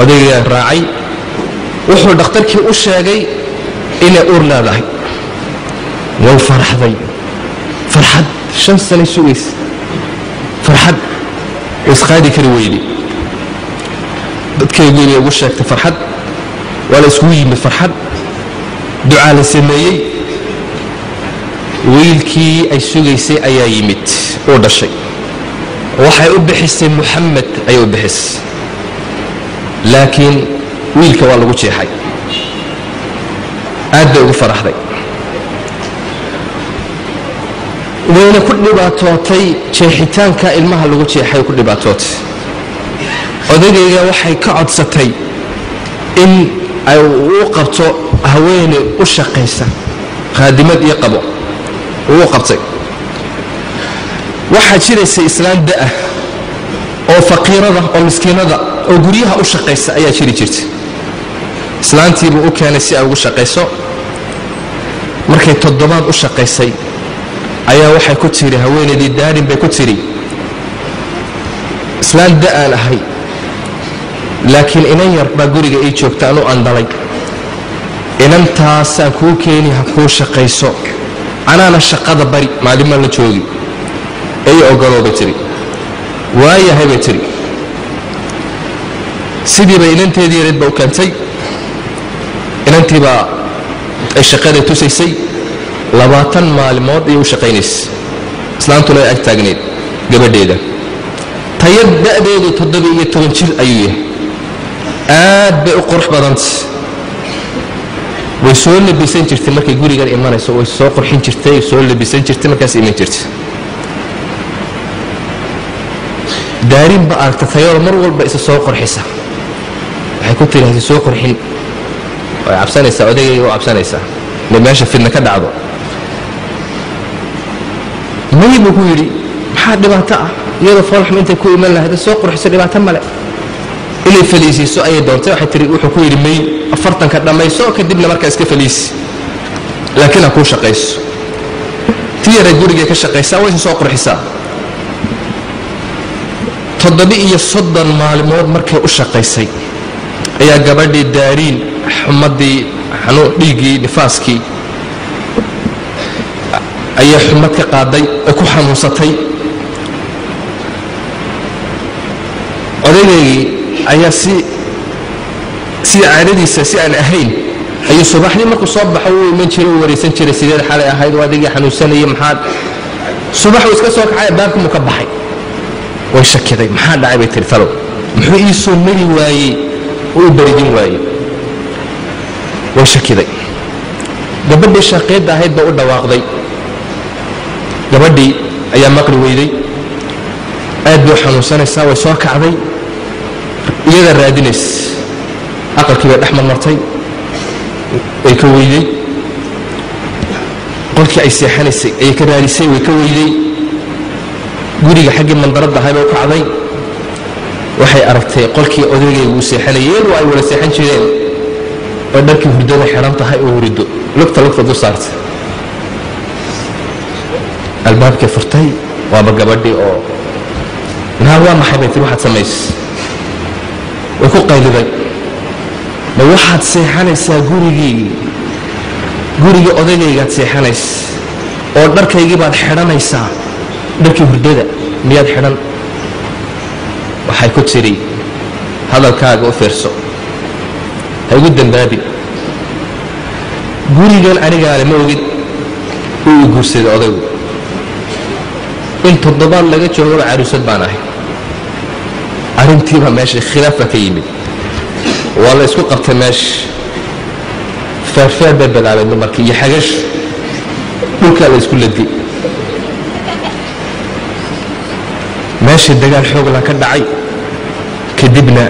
odayga raacay wuxuu dhakhtarkii u sheegay inay uur leedahay way farxday farxad 5 sano sugays farxad isqaadi kari weydi dadkaygu inay ugu sheegtay farxad wala isku yimid farxad ducaa la sameeyey wiilkii ay sugaysay ayaa yimid oo dhashay waxay u bixisay Muhammad ay u bixisay laakiin wiilka waa lagu jeexay aad bay ugu faraxday wayna ku dhibaatootay jeexitaanka ilmaha lagu jeexay ku dhibaatootay odayga waxay ka codsatay in ay u qabto haweeney u shaqeysa qaadimad iyo qabo uu qabtay waxa jiraysay islaan daa oo faqiirada oo miskiinada oo guriyaha u shaqeysa ayaa jiri jirtay islaantii buu u keenay si ay ugu shaqeyso markay toddobaad u shaqeysay ayaa waxay ku tiri haweeneydii daarin bay ku tiri islaan daa ahay laakiin inan yar baa guriga ay joogta anu aan dhalay inantaas aan kuu keeni ha kuu shaqeyso anaana shaqada bari maalima la joogi ay ogolooba tiri waayahay bay tiri sidii bay inanteedii yareed baa u keentay inantii baa ay shaqada tusaysay 20 maalmood ay u shaqaynaysay islaantuna ay ag taagneed gabadheeda tayad da'deedu 17 jir ayuu yahay aad bay u qurux badantay way soo labisan jirtay markay guriga imanayso way soo qurxin jirtay soo labisan jirtay markaas iman jirtay daarin ba aragtay mar walba isa soo qurxisa waxay ku tiraahday soo qurxin way cabsanaysaa odayga oo cabsanaysaa meesha fidna ka dhacdo maybu ku yiri maxaa dhibaato ah iyadoo foolxum intay ku iman lahayd soo qurxiso dhibaato male ilay faliisiiso ay doontay waxa tiri wuxuu ku yiri may 40 ka dhamayso kadibna markaa iska faliisi laakiin ku shaqeyso tiyara guriga ka shaqeysaa way soo qurxisaa 37 maalmood markay u shaqeysay ayaa gabadhii daariin xumadii xanuun dhiigii nifaaskii ayaa xumad ka qaaday oo ku xanuunsatay odaygii ayaa si caadadiisa si aan ahayn ayuu subaxdii markuu soo baxo uu iman jiray oo wareysan jiray sidee xalay ahayd waadigi xanuunsanayay maxaa subax uu iska soo kacay baabku ka baxay way shakiday maxaa dhacay bay tiri falo muxuu ii soo mari waayay oo baridin waayay way shakiday gabadhii shaqeeda ahayd baa u dhawaaqday gabadhii ayaa maqli weyday aad buu xanuunsanaysaa way soo kacday iyada raadinays aqalkii bay dhaxmar martay way ka weyday qolkii ay seexanaysay ay ka raadisay way ka weyday guriga xaggii mandarada ahayd oo kacday waxay aragtay qolkii odaygeedu uu seexanayay oo ay wada seexan jireen oo dharkii hurdada xiran tahay oo hurido lugta du saartay albaabka furtay waa gabadhii oo waa maxay bay tiri waxaad samaysay way ku qayliday ma waxaad seexanaysaa guriga odaygeegaad seexanays oo dharkaygii baad xiranaysaa dharkii hurdada miyaad xiran waxay ku tiri hadalkaaga u fiirso ha igu dambaabi gurigan anigaale ma ogid uu guursaday odaygu in toddobaad laga joogo caruusad baan ahay arrintiiba meesha khilaafa ka yimid waa la isku qabtay meesha faarfaar baa bilaabay dumarkii iyo xagash dhulkaa la isku ladgay meesha dagaal xoog la ka dhacay kadibna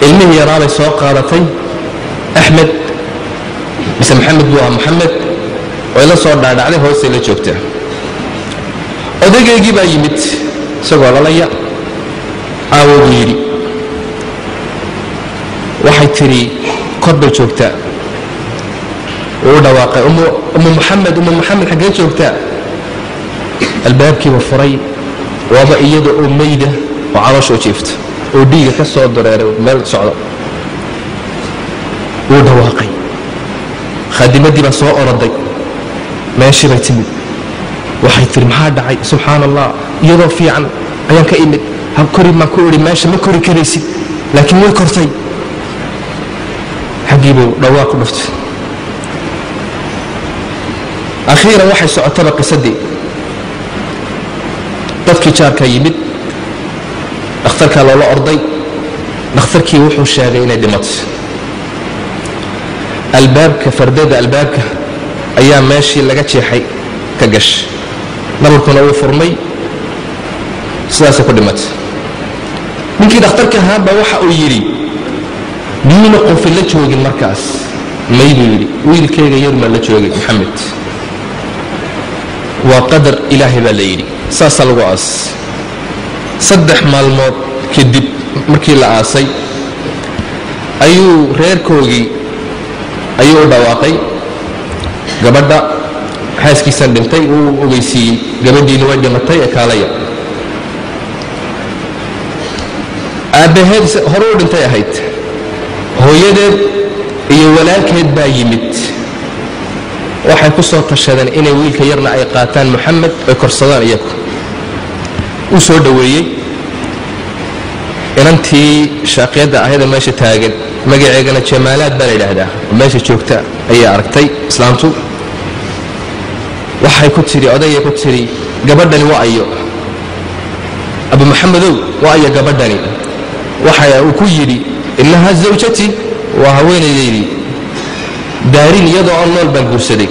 ilmihii yaraabay soo qaadatay axmed mise maxamed buu ahaa maxamed way la soo dhaadhacday hoosay la joogtaa odaygeygii baa yimid isagoo lalaya aawoodu yidhi waxay tiri kor bay joogtaa uu dhawaaqay umu maxamed xaggee joogtaa albaabkiiba furay waaba iyada oo mayda oo caloosha u jiifta وديك كسو درير مال سعودة ودواقي خادمة دي بس أردي ماشي بيتمد waxay tiri maxaa dhacay subxaan allah iyadoo fiican ayaan ka imid hab kori ma kori meesha ma kori karaysid laakiin way kortay xagiibu dhawaa ku dhuftay akhiiran waxay socotaba qisadii dadkii jaarka yimid dhakhtarka loola orday dhakhtarkii wuxuu sheegay inay dhimatay albaabka fardada albaabka ayaa meeshii laga jeexay ka gashay nabarkuna uu furmay sidaas ku dhimatay ninkii dhakhtarka ahaaba waxa uu yiri diina qof la joogin markaas maydu yiri wiilkayga yar ma la joogay maxamed waa qadar ilaahi baa la yiri saas lagu aas saddex maalmood kadib markii la aasay ayuu reerkoogii ayuu dhawaaqay gabadha xaaskiisan dhintay uu ogeysiiyey gabadhiina way dhimatay ee kaalaya aabaheed hore u dhintay ahayd hooyadeed iyo walaalkeed baa yimid waxay ku soo tashadeen inay wiilka yarna ay qaataan maxamed ay korsadaan iyagu uu soo dhaweeyey inantii shaaqiyadda ahayd meesha taagan magaceegana jamaalaad baa la yidhaahdaa meesha joogta ayaa aragtay islaamtu waxay ku tiri odayga ku tiri gabadhani waa ayo abu maxamedow waa ayo gabadhani waxa uu ku yiri innaha zawjati wa haweenaydii daarin iyadoo aan nool baan guursaday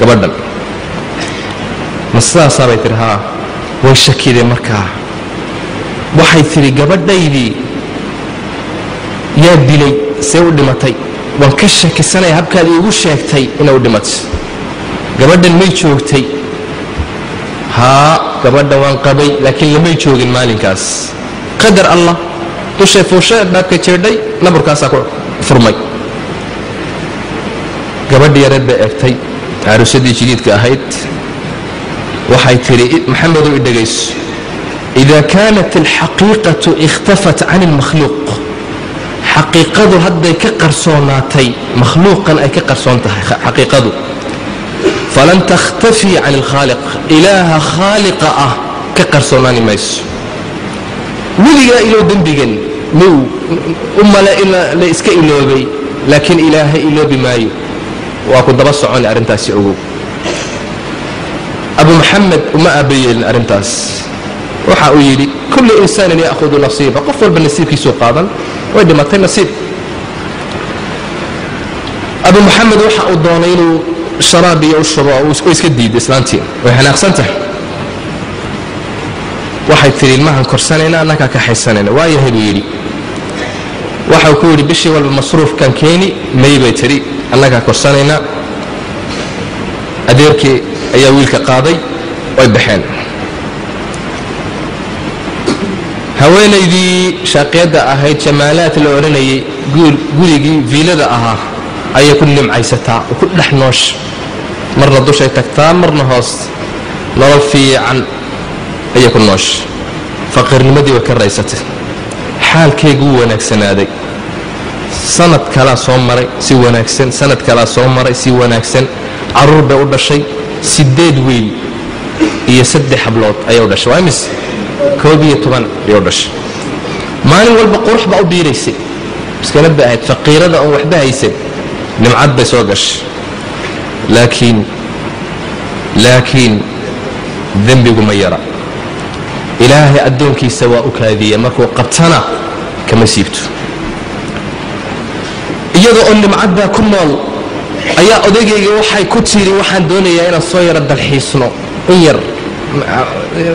gabadhan masaasa bay tiri haa way shakidee markaa waxay tiri gabadhaydii yaa dilay see u dhimatay waan ka shakisanay habkaadii igu sheegtay inay u dhimatay gabadhan may joogtay haa gabadha waan qabay laakiin lamay joogin maalinkaas qadar allah dushay fuushay dhaabka jeedhay nabarkaasaa ku furmay gabadhii yareed bay eegtay caruusadii jadiidka ahayd waxay tiri maxamedow i dhegayso إذا كانت الحقيقة اختفت عن المخلوق حقيقة هذا كقرصوناتي مخلوقا أي كقرصونتها حقيقة فلن تختفي عن الخالق إله خالق كقرصوناني ميس ولي إلو دنبغن نو أما لا إسكا إلو بي لكن إله إلو بمايو وأكو دبسو عن أرنتاس يعقوب أبو محمد وما أبي الأرنتاس waxa uu yiri kullu insaanin yaakhudhu nasiiba qof walba nasiibkiisu qaadan way dhimatay nasiib abu maxamed waxa uu doonay inuu sharaab iyo shubo uu iska diiday islaantii way xanaaqsantahay waxay tiri ilmahan korsanayna annaka ka xaysanayna waa yahay buu yiri waxa uu ku yiri bishii walba masruuf kan keeni maybay tiri annaka korsanayna adeerkii ayaa wiilka qaaday way baxeen haweenaydii shaaqiyada ahayd jamaalaad la oranayay gurigii viilada ahaa ayay ku nimcaysataa ku dhex noosh marna dushay tagtaa marna hoos nolol fiican ayay ku noosh faqirnimadii way ka raysatay xaalkeegu wanaagsanaaday sanad kala soo maray si wanaagsan sanad kala soo maray si wanaagsan caruur bay u dhashay 8 wiil iyo 3 hablood ayay u dhashay waa mis كوبية طبعا يودش ما نقول بقرح بقى بيريسي بس كانت بقت فقيرة ده أو وحدها يسد نمعد بيسوقش لكن ذنبي قميرة إلهي أدونك سواء كاذية مركو قبتنا كما سيبتو إيضا أن نمعد بقى كمال أيا أدقي وحي كتيري وحان دوني يا إنا صويرة بالحيسنو إير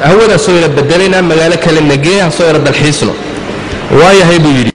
هو ده سويرة بدلنا مقالة كلمة جاية سويرة بالحيسنو وايا هيبو يري